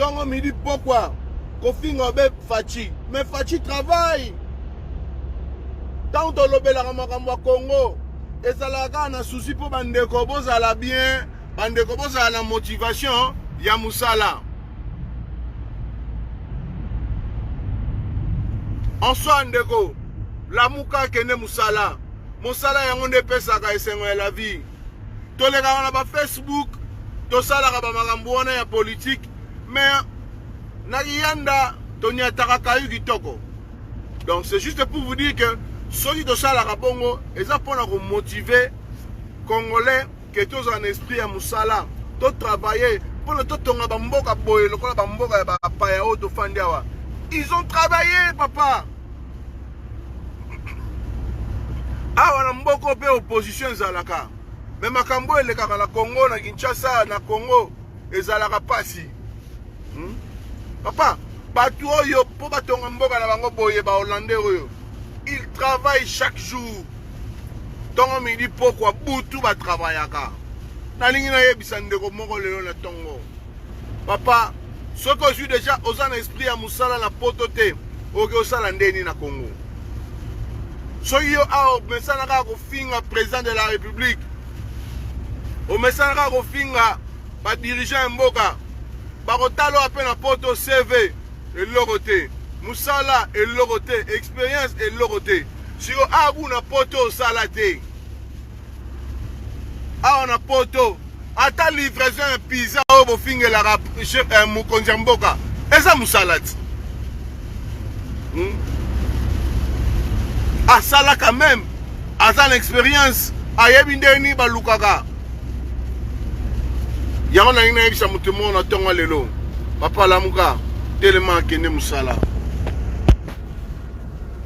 Tongo me dit pourquoi Kofinga be Fachi. Mais Fachi travaille. Tant que l'obéla Ramakamwa Congo, et ça la na souci pour Bandeko Bozala bien, Bandeko Bozala la motivation, ya Moussala. En soi, Ndeko, la Mouka Kene Moussala, Moussala yango ne pesa ka esengo ya la vie. Tolega na ba Facebook, tosala ka ba makambo wana ya politique, mais na yanda tonya takaka yu kitoko. Donc c'est juste pour vous dire que ceux qui tosala ka bongo, eza pona ko motiver Congolais que tous en esprit ya Moussala, to travailler pour le totonga ba mboka boye lokola ba mboka ya ba paya o to fandiawa. Ils ont travaillé papa. Ah, on a beaucoup d'opposition zalaka. Mais makambo elekaka na Congo, na Kinshasa, na Congo, ezalaka pasi. Papa, batu oyo po batonga mboka na bango boye ba Hollandais oyo. Ils travaillent chaque jour. Tongo midi pourquoi butu ba travaillaka. Na lingi na yebisa ndeko moko lelo na tongo. Papa, ce que je suis déjà aux en esprit à Moussala na potote, oke osala ndeni na Congo. Soyo a mesana ka ko finga président de la République. O mesana ka ko finga ba dirigeant mboka. Ba ko talo appel na poto CV et logoté. Moussala et logoté, expérience et logoté. Si o a bu na poto salate. A on a poto ata livraison un pizza o bo finga la rap chef Mokonzi mboka. Eza Moussala. A sala quand même, à l'expérience, à yebindeni balukaka. Yango na ina yebisa mutumo na tonga lelo. Papa lamuka, tellement kende Moussala.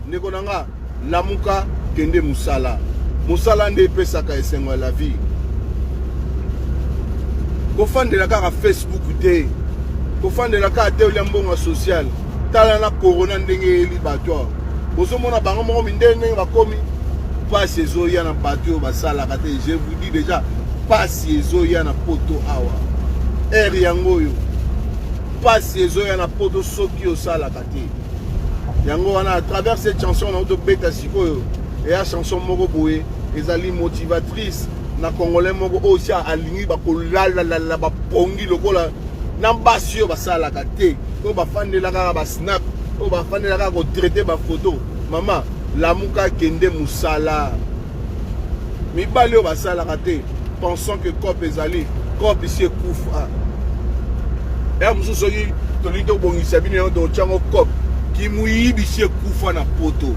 Ndeko nanga, lamuka kende Moussala. Moussala nde pesaka esengo la vie. Kofandela kaka Facebook te. Kofandela kaka te oliambonga social. Tala na corona ndenge eli bato. Bozomona bango moko mindene bakomi pasi ezoya na bato basala kate. Je vous dis déjà pasi ezoya na poto awa. Yango yo. Pasi ezoya na poto soki osala kate. Yango wana à travers cette chanson na auto beta sikoyo et la chanson moko boye ezali motivatrice na congolais moko aussi alingi bakolala la ba pongi lokola na basio basala kate. Ko bafandela kaka ba snap. On va faire la traiter ma photo. Maman, lamuka kende Moussala. Mi balio basala raté. Pensons que cop ezali, cop ici koufa. Et musu soki tolito bongisa bino do chango cop ki muyibi ici koufa na poto.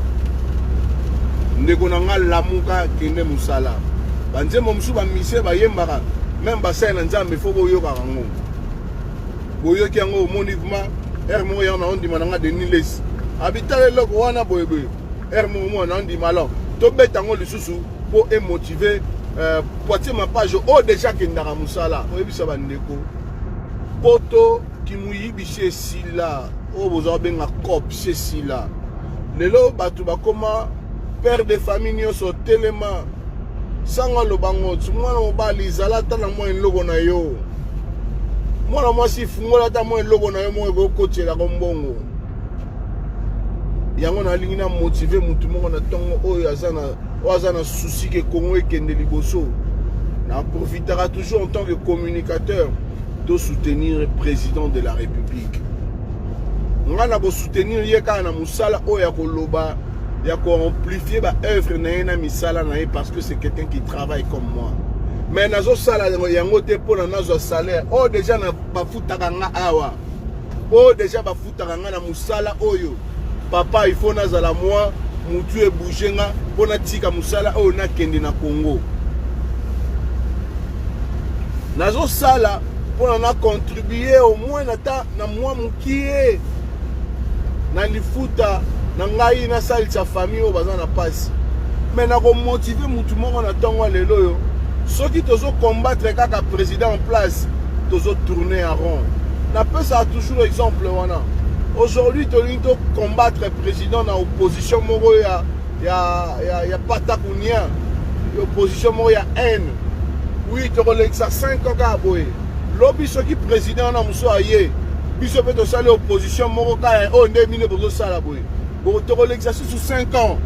Ndeko nanga lamuka kende Moussala. Banze musu ba mise ba yembaka. Même ba sa na nzambe fo boyoka kango. Boyoki yango mouvement Hermo yana on di mananga de Niles. Habitale loko wana boyebe. Hermo mo na ndi malo. To betango lisusu pour motiver porter ma page o déjà que ndaka Moussala. Oyebisa bandeko. Poto ki muyibi sila. O bozo benga cop sila. Lelo batu bakoma père de famille nyoso telema. Sanga lo bango mwana mobali zalata na mo logo na yo. Moi moi si fungola ta mo logo na yo mo go kotela ko mbongo. Yango na lingi na motiver mutu mo na tongo oyo azana souci que Congo ekende liboso. Na profitera toujours en tant que communicateur de soutenir le président de la République. Ngana bo soutenir yeka na Moussala oyo koloba ya ko amplifier ba œuvre na misala na parce que c'est quelqu'un qui travaille comme moi. Mais nazo sala yango te pona nazo salaire. Oh déjà na bafutaka nga awa. Oh déjà bafutaka nga na Moussala oyo. Papa il faut nazala moi mutu e bouger pona tika Moussala oyo na kende na Congo. Nazo sala pona na contribuer au moins na moi mukie. Na lifuta na ngai na salisa famille o bazana passe. Mais na ko motiver mutu moko na tongo lelo yo. Ceux qui doivent combattre kaka président en place, doivent tourner en rond. Na peu ça toujours exemple wana. Aujourd'hui, tu dois combattre le président dans l'opposition moro ya patakunia. L'opposition moro ya haine. Oui, tu as ça 5 ans à boyer. Lobby ceux qui président na muso aye. biso peut osala opposition moko kaya o nde mine bozosala boye botoko l'exercice sous 5 ans.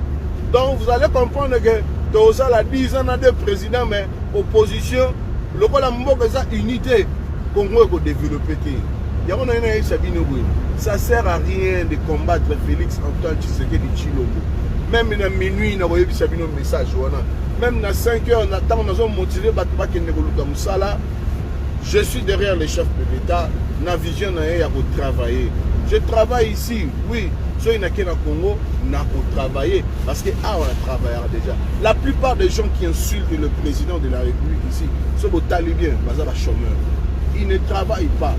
Donc vous allez comprendre que tozala 10 ans de président mais opposition lokola mboka eza unité Congo ko développer te. Yango na ina Sabino boye. Ça sert à rien de combattre Félix Antoine Tshisekedi Tshilombo. Même na minuit na boyebi Sabino message wana. Même na 5 heures na temps nazo motiver bato bakende koluka musala. Je suis derrière les chefs de l'État, na vision na ya ko travailler. Je travaille ici, oui. Ceux qui sont au Congo, n'a pas travaillé. Parce que on a travaillé déjà. La plupart des gens qui insultent le président de la République ici sont des talibans, des chômeurs. Ils ne travaillent pas.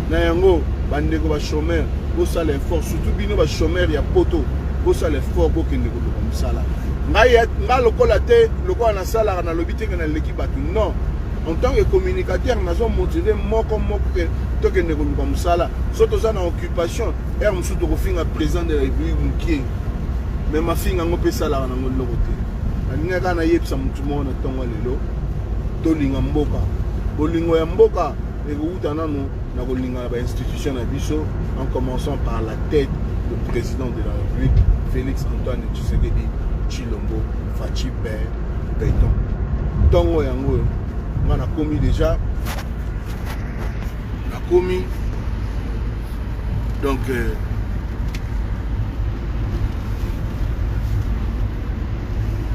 Nayango, bandeko ba chômeur, bo sala effort, surtout bino ba chômeur ya poto, bo sala effort bo kende ko comme ça là. Nga lokola te, lokola na sala na lobité que na l'équipe batu. Non. En tant que communicateur, nous avons motivé moko que to kende ko comme ça là. Surtout ça en occupation, et on sous to finga président de la République mukie. Mais ma finga ngope sala na ngolo côté. Alinga kana yepsa mutu mo na tonga lelo. To linga mboka. Bolingo ya mboka et utana no na kolinga ba institution na biso en commençant par la tête du président de la République Félix Antoine Tshisekedi Tshilombo Fachi Peyton. Tongo yango on a commis déjà on a commis donc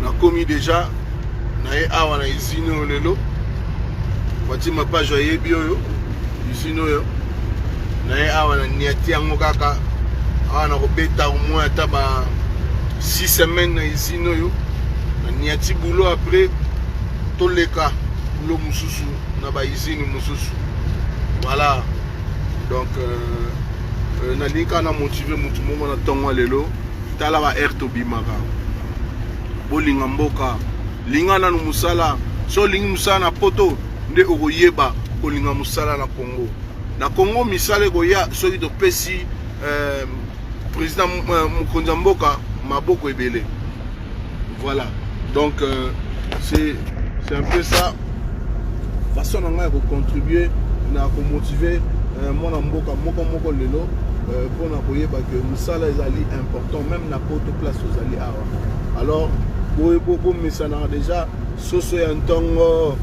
on a commis déjà na awa na izino lelo wati ma page ya bio izino yo na awa na niati yango kaka awa na kobeta au moins taba 6 semaines na izino yo na niati boulot après toleka boulot mususu na ba izini mususu voilà donc na lika na motiver mutu mo na tongo lelo tala ba air to bimaka bolinga mboka linga na musala so lingi musala na poto nde okoyeba kolinga musala na Congo. Na Congo misale koya soki to pesi président Mokonzi mboka maboko ebele. Voilà. Donc c'est un peu ça. Façon on va contribuer na ko motiver mon mboka moko lelo pour na koyeba que musala ezali important même na poto place ezali awa. Alors bo mesana déjà soso ya ntongo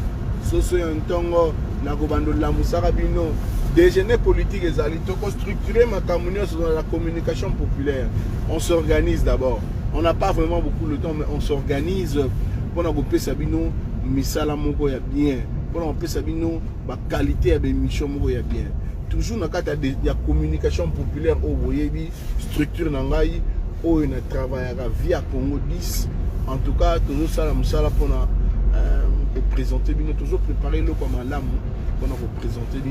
na kobando la musaka bino déjeuner politique ezali to structurer ma communion sur la communication populaire. On s'organise d'abord. On n'a pas vraiment beaucoup de temps mais on s'organise pour na kopesa sabino misala moko ya bien. Pour na kopesa sabino ba qualité ya émission moko ya bien. Toujours na kata de ya communication populaire au boyebi structure na ngai o na travailler via Congo 10. En tout cas, toujours ça, pour présenter, toujours préparer le comme un lame, pour présenter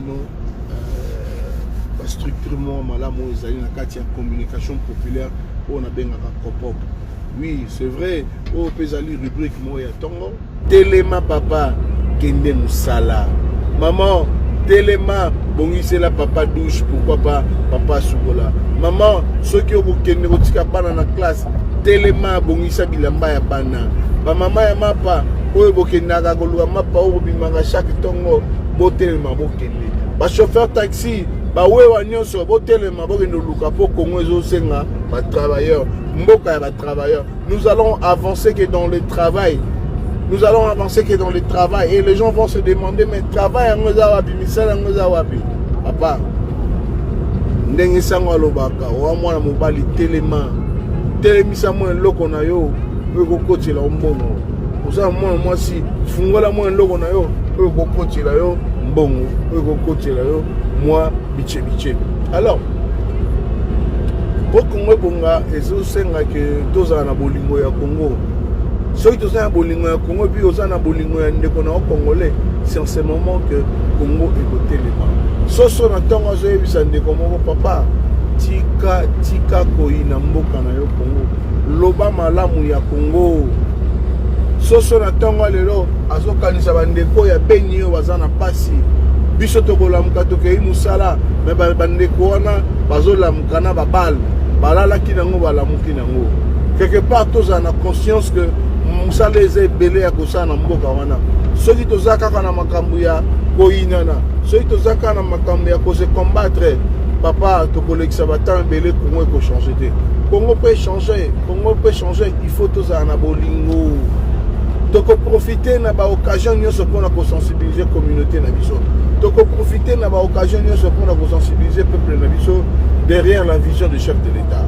la structure, la communication populaire, on a bien un oui, c'est vrai, au Pézali rubrique, moi, il y a Tongo. Téléma papa, Kende Moussala. Maman, Téléma, bon, c'est la papa douche, pourquoi pas papa Soubola. Maman, ceux qui ont Kende Rotika dans la classe. Téléma bongisa bilamba ya bana ba mama ya mapa oyo bokendaka koluka mapa oyo bimaka chaque tongo botelema bokende ba chauffeur taxi ba wewa nyonso botelema bokende luka po Congo ezosenga ba travailleurs mboka ya ba travailleurs. Nous allons avancer que dans le travail. Nous allons avancer que dans le travail et les gens vont se demander mais travail ngoza wapi misala ngoza wapi papa ndenge sango alobaka wa mwana mobali telema telemisa mwa loko na yo ko kotela mbongo oza mwa mwasi fungola mwa loko na yo ko kotela yo mbongo ko kotela yo mwa biche. Alors pour Congo bonga ezo senga que toza na bolingo ya Congo soki toza na bolingo ya Congo bi oza na bolingo ya ndeko na congolais c'est en ce moment que Congo ekotelema soso na tongo zo yebisa ndeko moko papa tika koi na mboka na yo Congo loba malamu ya Congo soso na tongo lelo azokanisa bandeko ya beni yo baza na pasi biso tokolamuka tokei musala me bandeko wana bazolamuka na babal balalaki nango balamuki nango quelque part toza na conscience que musala eza ebele ya kosala na mboka wana soki toza kaka na makambo ya koyinana soki toza kaka na makambo ya kose combattre papa tokolekisa batemps ebele Congo ekochange te. Congo peut changer, il faut tozala na bolingo tokoprofite na baoccasion nyonso mpona kosensibiliser communauté na biso, tokoprofite na baoccasion nyonso mpona kosensibiliser peuple na biso derrière la vision du chef de l'État.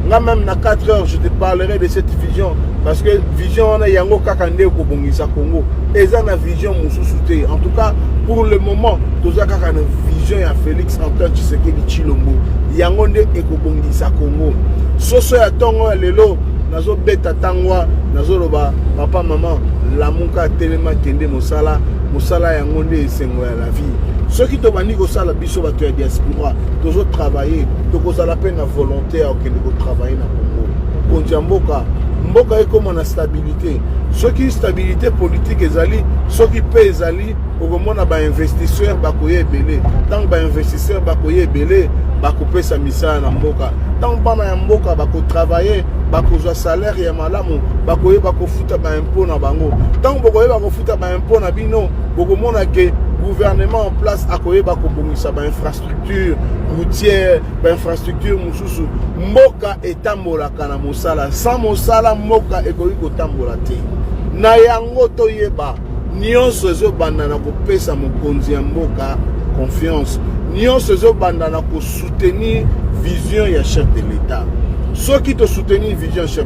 Là même na 4 heures je te parlerai de cette vision parce que vision wana yango kaka nde kobongisa Congo eza na vision mosusu te. En tout cas pour le moment toza kaka na vision ya Félix Antoine Tshisekedi Tshilombo yango nde ekobongisa Congo. Soso ya tongo lelo nazo beta tangwa nazo loba papa maman lamuka telema kende mosala yango nde esengo ya la vie. Ceux qui te bandi kosala biso bato ya diaspora tozo travailler tokozala pe na volonté ya okende ko travailler na Congo konja mboka ekoma na stabilité. Soki stabilité politique ezali soki pe ezali okomona ba investisseur bakoye ebele tant ba investisseur bakoye ebele bakopesa misala na mboka tant bana ya mboka bako travailler bakozwa salaire ya malamu bakoye bakofuta ba impôt na bango tant bokoye bakofuta ba impôt na bino bokomona ke gouvernement en place akoye bakobongisa ba infrastructure routière ba infrastructure mususu mboka etambolaka na mosala sans mosala mboka ekoki kotambola te. Na yango toyeba nyonso ezobanda na kopesa mokonzi ya mboka confiance, nyonso ezobanda na kosoutenir vision ya chef de l'État. Soki to soutenir vision chef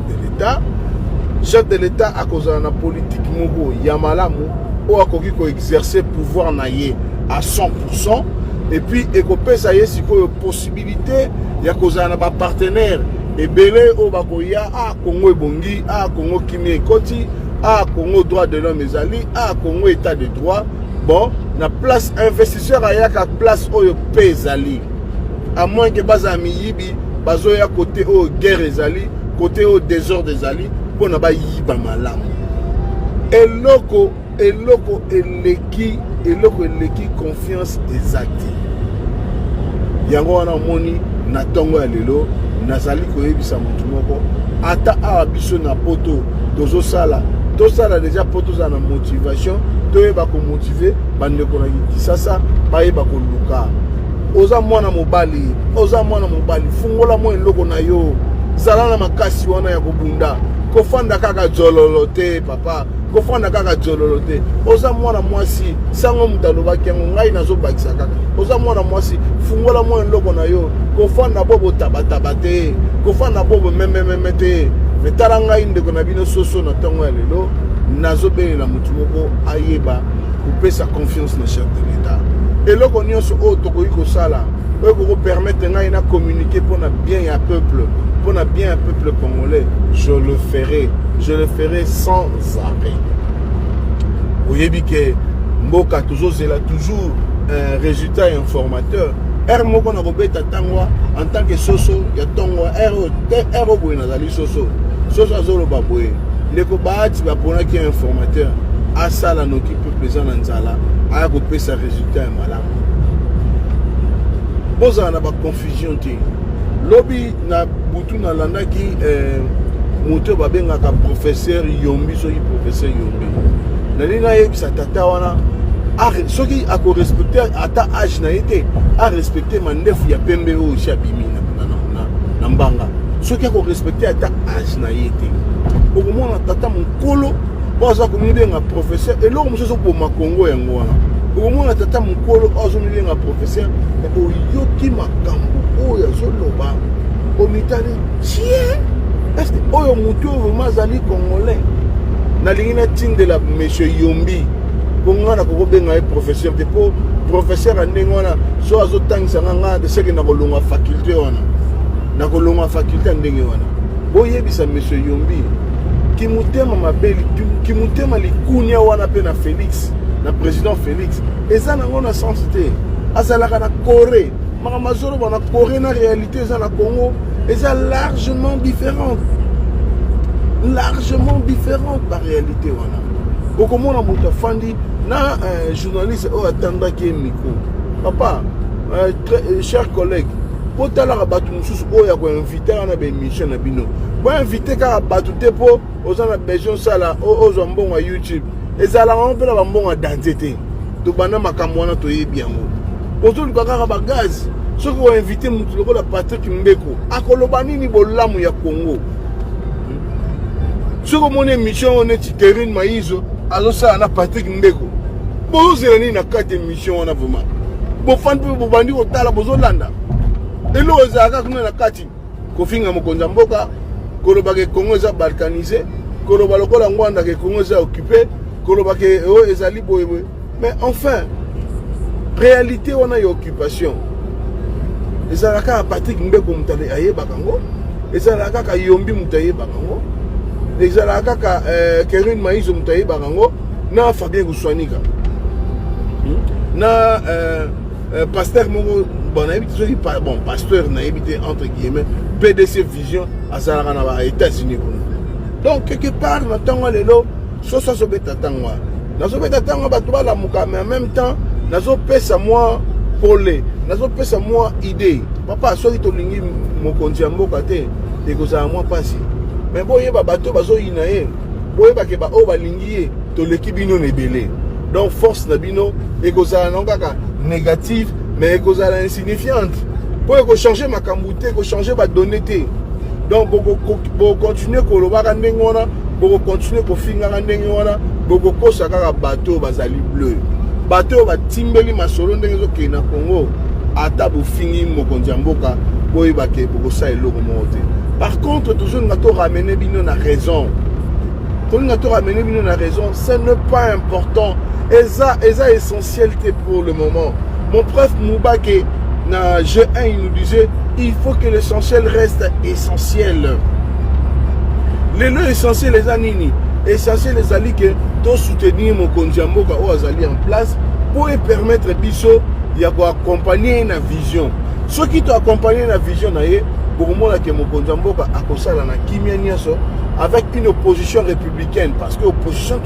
de l'État akozala na politique moko ya malamu o akoki ko exercer pouvoir na ye à 100% et puis ekopesa ye sikoyo possibilité ya kozala na ba partenaire ebele o bakoya a Congo ebongi a Congo kimia ekoti a Congo droit de l'homme ezali a Congo état de droit. Bon na place investisseur ayaka place oyo pe ezali à moins que baza miyibi bazoya côté o guerre ezali côté o désordre ezali pona ba yiba malamu eloko eleki confiance exacte yango wana moni na tongo ya lelo nazali koyebisa mutu moko ata awa biso na poto tosala déjà poto za na motivation toyeba ko motiver bandeko na Kisasa bayeba ko luka oza mwana mobali fungola mo eloko na yo zala na makasi wana ya kobunda kofanda kaka jololo te papa kofanda kaka jololo te oza mwana mwasi sango mutaloba kengo ngai nazo bakisa kaka oza mwana mwasi fungola mo eloko na yo kofanda bobo tabataba te kofanda bobo mememe te metala ngai ndeko na bino soso na tongo ya lelo nazo belela mutu moko ayeba kopesa confiance na chef de l'État eloko nyonso oyo tokoki kosala oyo koko permettre ngai na communiquer pona bien ya peuple congolais je le ferai sans arrêt. Oyebi ke mboka tozozela toujours un résultat informateur er moko na kobeta tangwa en tant que soso ya tongo er boye nazali soso azoloba boye ndeko baati baponaki informateur asala noki peuple eza na nzala aya kopesa résultat ya malamu bozala na baconfusion te lobi na butu nalandaki moto babengaka professeur Yombi soki professeur Yombi nalinga yebisa tata wana soki akorespecte ata age na ye te arespecte mandefu ya pembe oyo esi abimi na mbanga soki akorespecte ata age na ye te okomona tata mokolo po aza komibenga professeur eloko mosusu okoboma Congo yango wana okomona tata mokolo azomibenga professeur oyoki makambo oyo azoloba omitali tie est-ce oyo motu oyo vraiment azali congolais nalingi natindela monsieur Yombi bonga na kobenga ye professeur te po professeur andenge wana so azotangisa nga de seke na kolonga faculté wana na kolonga faculté ndenge wana boyebisa monsieur Yombi kimutema mabeli kimutema likunia wana pe na Félix na président Félix eza nango na sens te azalaka na Corée makamazolo bana Corée na réalité eza na Congo eza largement différente par réalité wana okomona moto afandi na journaliste oyo atandaki micro papa cher collègue potalaka bato mosusu oyo ya koinvite wana baémission na bino boinvite kaka bato te mpo oza na besoin osala ozwa mbongo ya YouTube ezalaka mpe na bambongo danse te tobanda makambo wana toyebi yango ozoluka kaka bagaz soki oinvite motu lokola Patrick Mbeko akoloba nini bolamu ya Congo soki omoni émission neti Terine Maizo azosala na Patrick Mbeko bozela nini na kati émission wana vraiment bofandi mpe bobandi kotala bozolanda eloko ezalaka kuna na kati kofinga mokonzi ya mboka koloba ke Congo eza balkanisé koloba lokola Ngwanda ke Congo eza occupé koloba ke oyo ezali boyeboye mais enfin réalité wana ya occupation ezalaka kaka Patrick Mbeko moto ayebaka ngo ezalaka kaka Yombi moto ayebaka ngo ezalaka kaka Terine Maizo moto ayebaka ngo na Fabien Guswanika na pasteur moko bon nayebi te soki bon pasteur nayebi te entre guillemets PDC Vision azalaka na ba États-Unis kuna donc quelque part na ntango lelo soso azobeta ntango wana nazobeta ntango bato balamuka mais en même temps nazopesa mwa pole nazopesa mwa idée papa soki tolingi mokonzi ya mboka te ekozala mwa mpasi mais boyeba bato bazoyina ye boyebake baoyo balingi ye toleki bino na ebele donc force na bino ekozala nango kaka négative mais ekozala insignifiante po ekochange makambo te ekochange badonné te donc bokontinue kolobaka ndenge wana bokokontinue kofingaka ndenge wana bokokosa kaka bato bazali bleu bato oyo batimbeli masolo ndenge ezokende na Congo ata bofingi mokonzi ya mboka boyebake bokosala eloko moko te par contre tozolinga toramener bino na raison tolinga toramener bino na raison ce n'est pas important eza essentiel pour le moment. Mon prof Moubake na G1 il nous disait il faut que l'essentiel reste essentiel. Les lieux essentiels les anini essentiel les alliés que to soutenir mon kondiamboka ou azali en place pour permettre biso ya ko accompagner na vision. Ceux qui t'ont accompagné na vision na ye pour moi que mon kondiamboka akosala na kimia nyaso avec une opposition républicaine, parce que l'opposition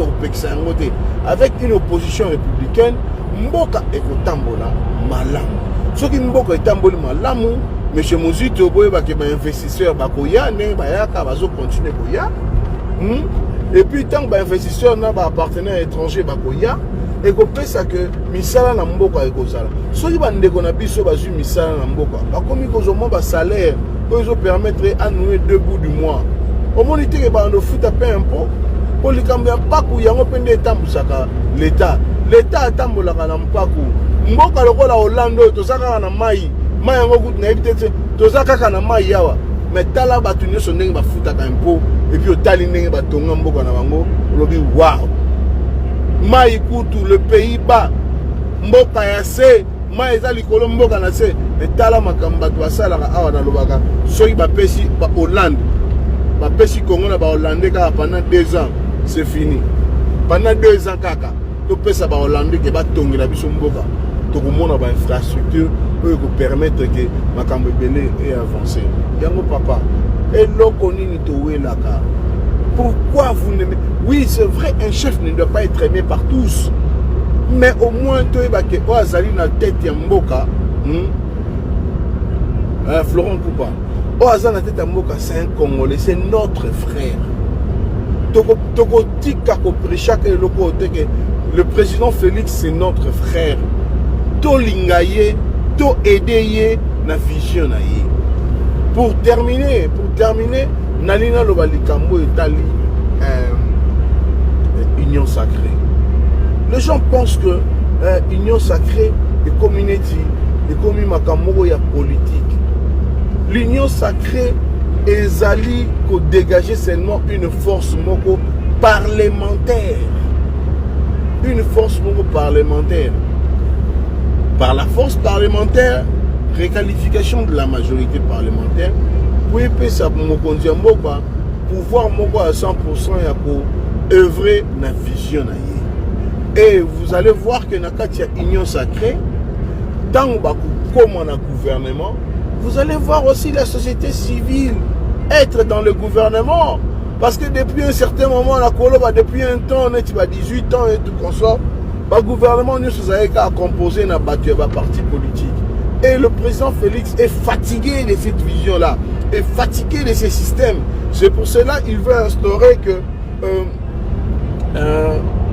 avec une opposition républicaine, Mboka ekotambola malamu. Ce qui Mboka etambola malamu, M. Mozito boye ba ke ba investisseur bakoya ne ba yaka bazo continuer koya. Et puis tant ba investisseur na ba partenaire étranger bakoya, et ko pesa que misala na Mboka ekozala. Ce qui ba ndeko na biso bazu misala na Mboka, ba komi kozoma ba salaire, ils permettre à nouer 2 bouts du mois. Au moins, il y a un peu d'impôt. Pour les Cambodgiens, il y a un peu de l'État. L'État a un peu de temps. Mboka lokola Hollande, tozaka na mai. Mai yango gut na ebite tozaka na mai yawa. Mais tala batu nyoso ndenge bafuta ka impôt et puis otali ndenge batonga mboka na bango, lobi wow. Mai kutu le pays bas. Mboka ya se, mai eza likolo mboka na se. Mais tala makambo batu basalaka awa na lobaka. Soki bapesi ba Hollande. Ma pesi Congo na ba Hollandais pendant 2 ans, c'est fini. Pendant 2 ans kaka, to pesa ba Hollandais ke ba tongela biso mboka. To komona ba infrastructure pour permettre que makambo belé et avancer. Yango papa, et loko nini to welaka. Pourquoi vous n'aimez? Oui, c'est vrai, un chef ne doit pas être aimé par tous. Mais au moins to ebake o azali na tête ya mboka. Florent Coupa. Oh, Azana Teta Mboka, c'est un Congolais, c'est notre frère. Togo tika ko prêcha que le président Félix, c'est notre frère. To lingaye, to aider na vision na ye. Pour terminer, Nalina Lobalikambo Etali, union sacrée. Les gens pensent que union sacrée, les communautés, les communes makamoro ya politique. L'union sacrée ezali ko dégager seulement une force moko parlementaire. Une force moko parlementaire. Par la force parlementaire, réqualification de la majorité parlementaire, pour epesa mokonzi mboka pouvoir moko à 100% ya ko œuvrer na vision na ye. Et vous allez voir que na kati ya union sacrée, tant ba ko koma na gouvernement, vous allez voir aussi la société civile être dans le gouvernement. Parce que depuis un certain moment, la Coloba, depuis un temps, on est 18 ans et tout comme ça, le gouvernement nous a composé un parti politique. Et le président Félix est fatigué de cette vision-là, est fatigué de ces systèmes. C'est pour cela qu'il veut instaurer que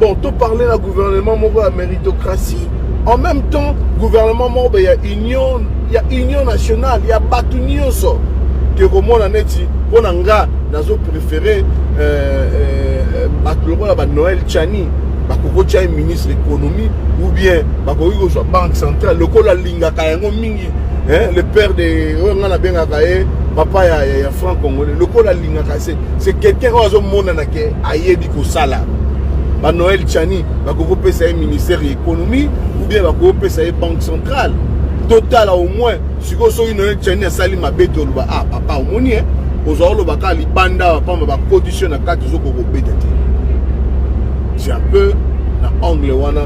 bon, tout parler d'un gouvernement mort à méritocratie. En même temps, gouvernement mort, il y a union nationale, il y a Batunio. Que comme on a dit, on a préféré Noël Tchani, ministre de l'économie, ou bien Banque centrale, le col Linga Mingi, le père de papa ya franc congolais, le col Linga c'est quelqu'un qui a monde a yebi ko sala. Noël Tchani, ministère de l'économie, ou bien Banque centrale. Total au moins, si vous avez une Tchani à Salim à Beto, papa au moni, aux orlobaka, les bandas, pas condition à 4 jours pour c'est un peu dans l'angle wana,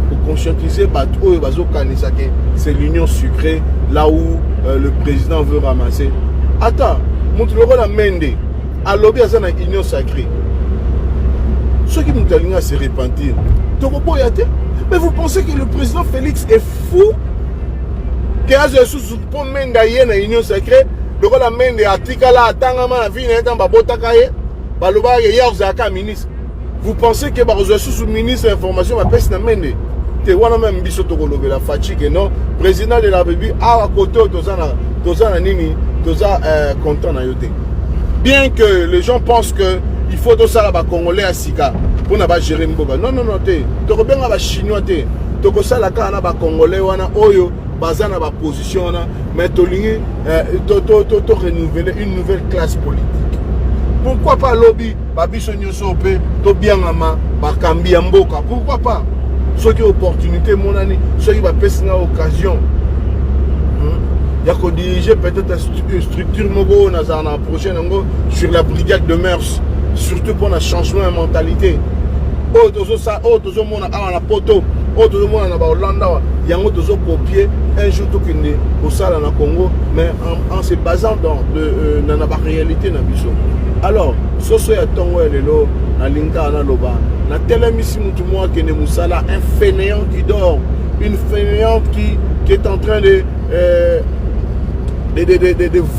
pour conscientiser c'est l'union sucrée, là où le président veut ramasser. Attends, montre le rôle à Mende, à lobby à une union sacrée. Ceux qui nous ont se repentir, mais vous pensez que le président Félix est fou? Que Azosu pour Mende à une union sacrée, le rôle à Mende à Tikala, à Tangama, à Vine, à Babotakaye, Baloba, hier, Zaka, ministre. Vous pensez que le ministre de l'information va passer dans le Mende? La fatigue, non? Président de la République, à côté de content. Bien que les gens pensent qu'il faut tout ça là Congolais à Sika pour ne pas gérer Mboga. Non, tu as chinois, tu as ça là Congolais, Oyo, Bazana position, mais tu as renouvelé une nouvelle classe politique. Pourquoi pas lobby, Babiso Nyosope, Tobiangama, Bakambi Mboka? Pourquoi pas? Ce qui est opportunité, mon ami, ce qui va passer une occasion. Il y a qu'à diriger peut-être une structure prochaine sur la brigade de mœurs, surtout pour un changement de mentalité. Il y a copier un jour tout au Sala na Congo, mais en se basant dans la réalité. Alors, ce soit à Tongo et Lelo, na Linka na Loba, na télémission tout le monde qui est Moussala, un fainéant qui dort, une fainéante qui est en train de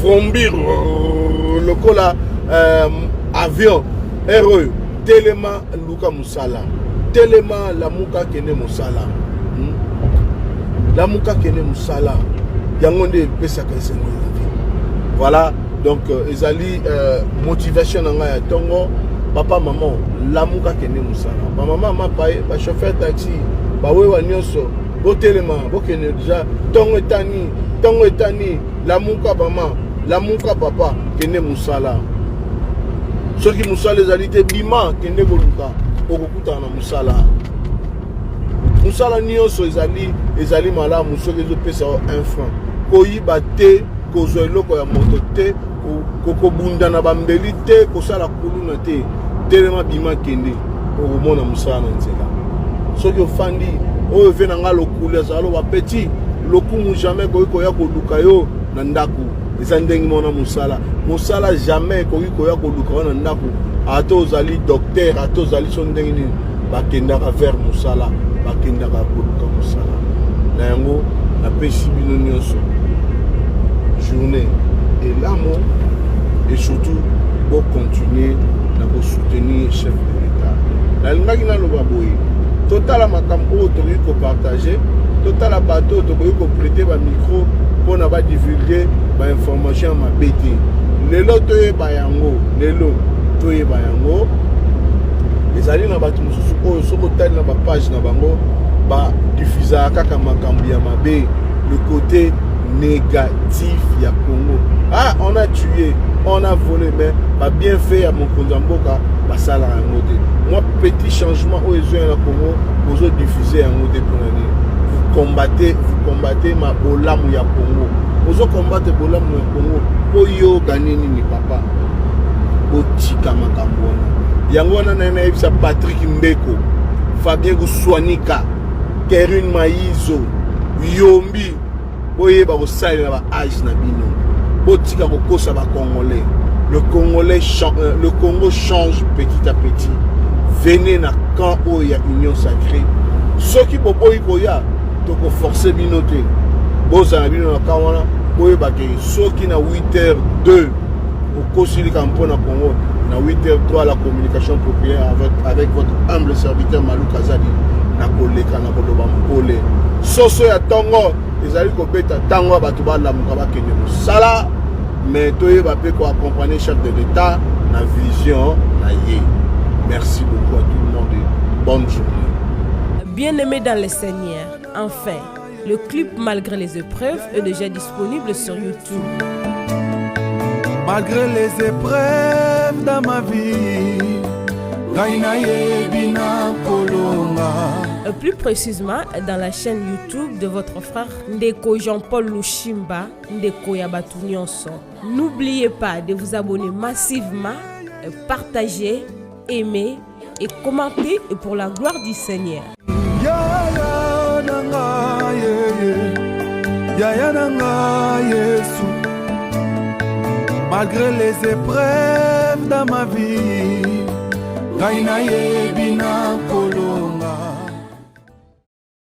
vrombir le col avion, RE, tellement Luka Moussala, tellement la Mouka qui est Moussala. La Mouka qui est Moussala, Yangonde Pesaka Sengo. Voilà. Donc, ils ont motivation dans la Tongo, papa, maman, l'amour qui est né Moussala. Maman, ma paye, ma chauffeur taxi, ma wewa nyoso, botelema, bokene déjà, Tongo etani, l'amour maman, l'amour papa, qui est né Moussala. Ceux qui Moussala, les alliés bima, qui est né Boluka, Okokuta na Moussala. Moussala nyoso, les alliés malades, Moussala, les autres, un franc. Koyi bate, kozolo ko ya moto te koko bunda na bambeli te kosala kuluna te telema bima kende okomona musala na nzela soki ofandi oyo ve na nga lokulu azalo ba petit lokumu jamais koya koluka yo na ndaku eza ndenge mona musala jamais koya koluka yo na ndaku ata ozali docteur ata ozali so ndenge nini bakendaka vers musala bakendaka koluka musala na yango napesi bino nyonso journée et l'amour et surtout pour continuer à soutenir le chef de l'État. La langue na lo baboyi total à makambo to ko partager total à bateau to ko prêter ba micro pour na ba divulguer ba information ma bêti lelo to ye bayango lelo to ye bayango les alliés na batu mususu ko soko tali na ba page na bango ba diffuser kaka makambo ya mabe le côté négatif ya Congo. Ah, on a tué, on a volé, mais pas bien fait à mon Konzamboka, bah ça là un modèle. Moi, petit changement aux yeux à Congo, vous avez diffusé un modèle pour l'année. Vous combattez ma bolam ya Congo. Vous avez combattu bolam ya Congo. Pour yo gagner ni papa. Pour tika makambona. Yangona na sa Patrick Mbeko, Fabien Gouswanika, Kerune Maïzo, Yombi. Oye ba osali na ba âge na bino botika kokosa ba congolais le Congo change petit à petit venez na camp où il y a union sacrée ceux qui boboyi koya to ko forcer bino te boza na bino na camp wana boye ba ke ceux qui na 8h2 au kosili kampo na Congo na 8h03 la communication populaire avec votre humble serviteur Malou Kazali na koleka na koloba mpole soso ya tongo ezali kobeta tango bato balamuka bakende mosala mais toyeba pe ko accompagner chef de l'État na vision na ye. Merci beaucoup à tout le monde et bonne journée. Bien-aimés dans le Seigneur, enfin, le clip Malgré les épreuves est déjà disponible sur YouTube. Malgré les épreuves dans ma vie, plus précisément dans la chaîne YouTube de votre frère Ndeko Jean-Paul Lushimba, Ndeko Yabatu Nyonso. N'oubliez pas de vous abonner massivement, partager, aimer et commenter pour la gloire du Seigneur. Malgré les épreuves dans ma vie, Gaïna Yebina